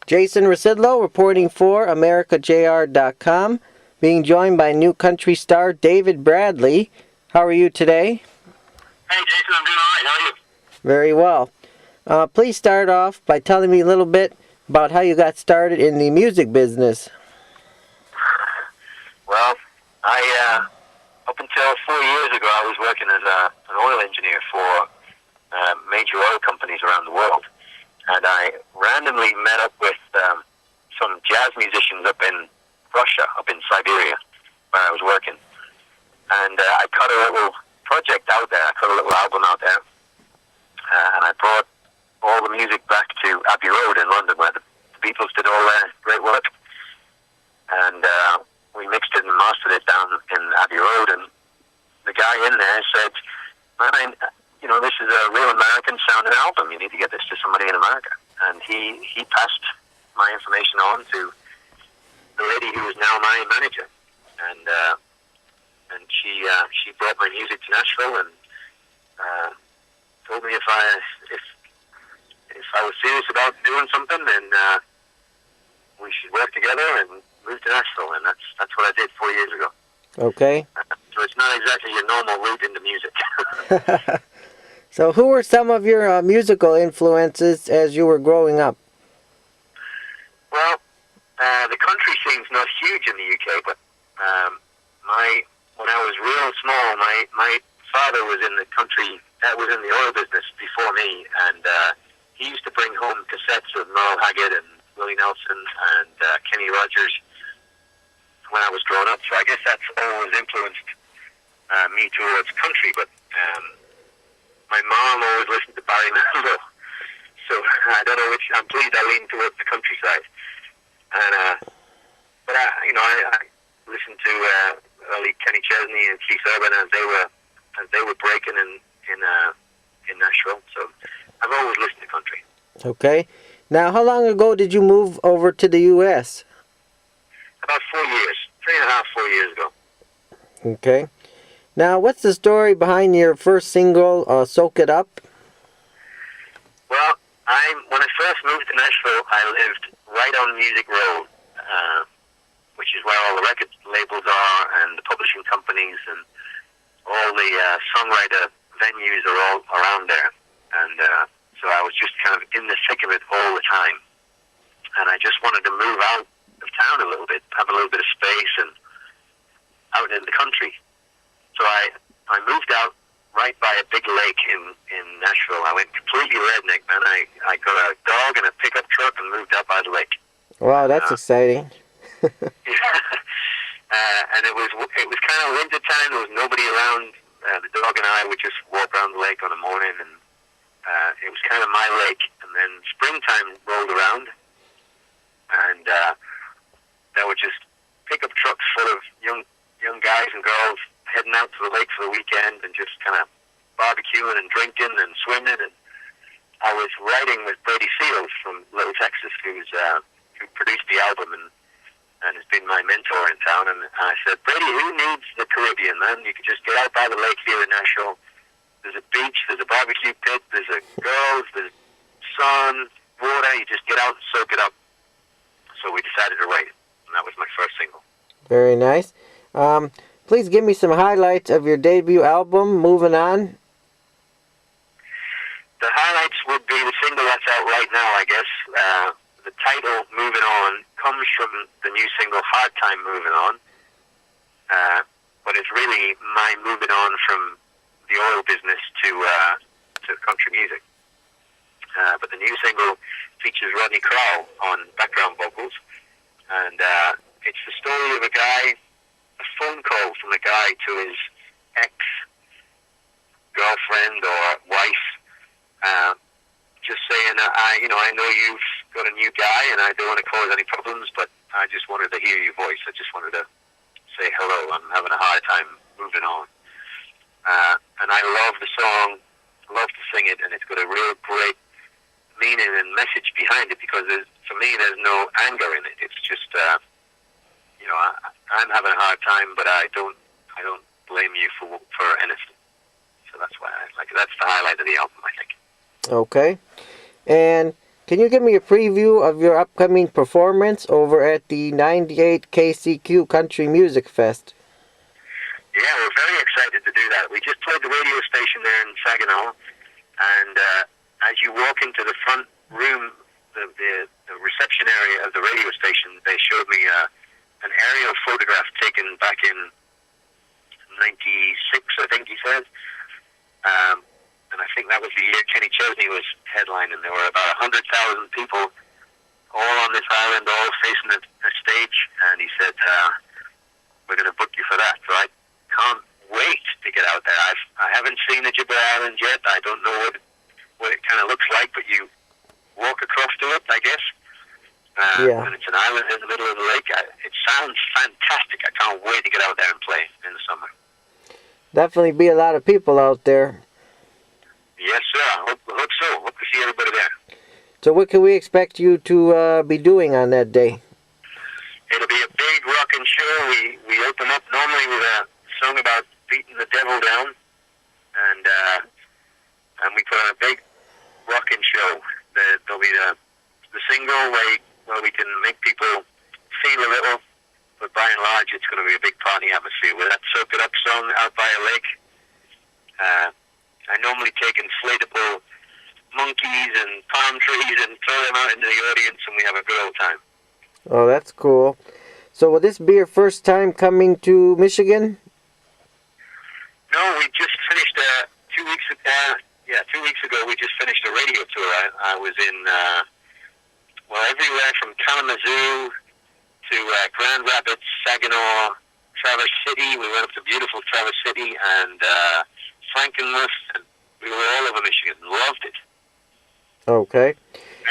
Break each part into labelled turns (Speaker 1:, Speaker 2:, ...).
Speaker 1: Jason Rzucidlo reporting for AmericaJR.com, being joined by new country star David Bradley. How are you today?
Speaker 2: Hey Jason, I'm doing alright. How are you?
Speaker 1: Very well. Please start off by telling me a little bit about how you got started in the music business.
Speaker 2: Well, up until 4 years ago, I was working as an oil engineer for major oil companies around the world. And I randomly met up with some jazz musicians up in Russia, up in Siberia, where I was working. And I cut a little project out there. I cut a little album out there. And I brought all the music back to Abbey Road in London, where the Beatles did all their great work. And we mixed it and mastered it down in Abbey Road. And the guy in there said, man, this is a real American sounding album. You need to get this to somebody in America. And he passed my information on to the lady who is now my manager. And she brought my music to Nashville and told me if I was serious about doing something, then we should work together and move to Nashville. And that's what I did 4 years ago.
Speaker 1: Okay.
Speaker 2: So it's not exactly your normal route into music.
Speaker 1: So who were some of your musical influences as you were growing up?
Speaker 2: Well, the country scene's not huge in the UK, but when I was real small, my father was in the country, was in the oil business before me, and he used to bring home cassettes of Merle Haggard and Willie Nelson and Kenny Rogers when I was growing up. So I guess that's always influenced me towards country, but my mom always listened to Barry Manilow, so I don't know which. I'm pleased I lean towards the countryside. And but I listened to early Kenny Chesney and Keith Urban as they were breaking in Nashville. So I've always listened to country.
Speaker 1: Okay. Now, how long ago did you move over to the U.S.?
Speaker 2: About 4 years, 3.5, 4 years ago.
Speaker 1: Okay. Now, what's the story behind your first single, Soak It Up?
Speaker 2: Well, when I first moved to Nashville, I lived right on Music Road, which is where all the record labels are and the publishing companies and all the songwriter venues are all around there. And so I was just kind of in the thick of it all the time. And I just wanted to move out of town a little bit, have a little bit of space and out in the country. So I moved out right by a big lake in Nashville. I went completely redneck, man. I got a dog and a pickup truck and moved out by the lake.
Speaker 1: Wow, that's exciting.
Speaker 2: Yeah. And it was kind of winter time. There was nobody around. The dog and I would just walk around the lake on the morning, and it was kind of my lake. And then springtime rolled around, and there were just pickup trucks full of young guys and girls heading out to the lake for the weekend and just kind of barbecuing and drinking and swimming. And I was writing with Brady Seals from Little Texas, who produced the album and has been my mentor in town. And I said, Brady, who needs the Caribbean, man? You can just get out by the lake here in Nashville. There's a beach, there's a barbecue pit, there's girls, there's sun, water. You just get out and soak it up. So we decided to write it, and that was my first single.
Speaker 1: Very nice. Please give me some highlights of your debut album, Movin On.
Speaker 2: The highlights would be the single that's out right now, I guess. The title, Movin On, comes from the new single, Hard Time Moving On. But it's really my moving on from the oil business to country music. But the new single features Rodney Crowell on background vocals. And it's the story of a phone call from a guy to his ex-girlfriend or wife, just saying, I know you've got a new guy and I don't want to cause any problems, but I just wanted to hear your voice. I just wanted to say hello. I'm having a hard time moving on. And I love the song, love to sing it, and it's got a real great meaning and message behind it because for me there's no anger in it. It's just I'm having a hard time, but I don't blame you for anything. So that's why I like it. That's the highlight of the album, I think.
Speaker 1: Okay. And Can you give me a preview of your upcoming performance over at the 98 KCQ Country Music Fest?
Speaker 2: Yeah, we're very excited to do that. We just played the radio station there in Saginaw, and as you walk into the front room, the reception area of the radio station, they showed me an aerial photograph taken back in 96, I think he said. And I think that was the year Kenny Chesney was headlining. There were about 100,000 people all on this island, all facing a stage, and he said, we're going to book you for that. So I can't wait to get out there. I haven't seen the Ojibway Island yet. I don't know what it kind of looks like, but you walk across to it, I guess. And it's an island in the middle of the lake. It sounds fantastic. I can't wait to get out there and play in the summer.
Speaker 1: Definitely be a lot of people out there.
Speaker 2: Yes, sir. I hope so. Hope to see everybody there.
Speaker 1: So what can we expect you to be doing on that day?
Speaker 2: It'll be a big rockin' show. We open up normally with a song about beating the devil down, and we put on a big rockin' show. There'll be the single where we can make people feel a little, but by and large it's going to be a big party atmosphere with that Soak It Up song out by a lake. I normally take inflatable monkeys and palm trees and throw them out into the audience, and we have a good old time.
Speaker 1: Oh, that's cool. So will this be your first time coming to Michigan?
Speaker 2: No, we just finished 2 weeks ago. 2 weeks ago we just finished a radio tour. I was in everywhere from Kalamazoo to Grand Rapids, Saginaw, Traverse City. We went up to beautiful Traverse City and Frankenmuth, and we were all over Michigan. Loved it. Okay.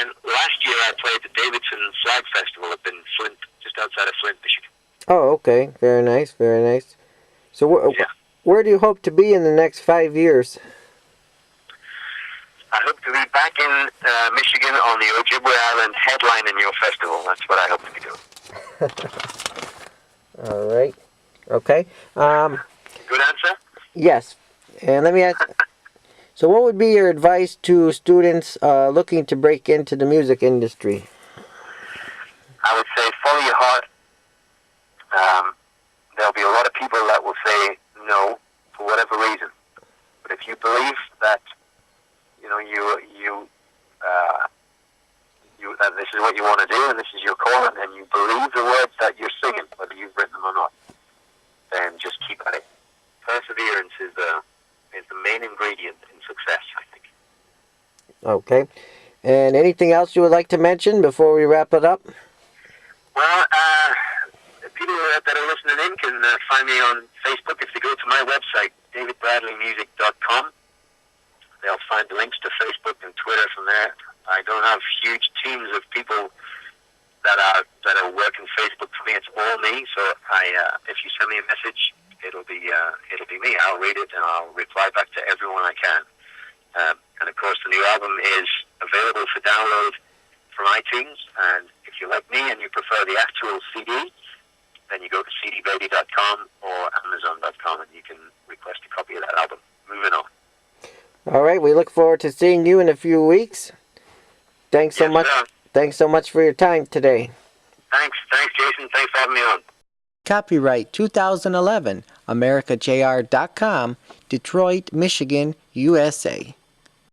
Speaker 2: And last year I played the Davidson Flag Festival up in Flint, just outside of Flint, Michigan.
Speaker 1: Oh, okay. Very nice, very nice. So where do you hope to be in the next 5 years?
Speaker 2: I hope to be back in Michigan on the Ojibway Island headlining your festival. That's what I hope to be doing.
Speaker 1: All right. Okay.
Speaker 2: Good answer?
Speaker 1: Yes. And let me ask, so what would be your advice to students looking to break into the music industry?
Speaker 2: I would say follow your heart. There'll be a lot of people that will say no for whatever reason. But if you believe that, that this is what you want to do and this is your calling, and you believe the words that you're singing, whether you've written them or not, then just keep at it. Perseverance is the main ingredient in success, I think.
Speaker 1: Okay. And anything else you would like to mention before we wrap it up?
Speaker 2: Well, people that are listening in can find me on Facebook. If they go to my website, davidbradleymusic.com, they'll find links to Facebook and Twitter from there. I don't have huge teams of people that are working Facebook for me. It's all me. So if you send me a message, it'll be me. I'll read it and I'll reply back to everyone I can. And of course, the new album is available for download from iTunes. And if you're like me and you prefer the actual CD, then you go to cdbaby.com or amazon.com and you can request a copy of that album. Moving on.
Speaker 1: All right, we look forward to seeing you in a few weeks. Thanks so much.
Speaker 2: Sir.
Speaker 1: Thanks so much for your time today.
Speaker 2: Thanks, Jason. Thanks for having me on.
Speaker 1: Copyright 2011, AmericaJR.com, Detroit, Michigan, USA.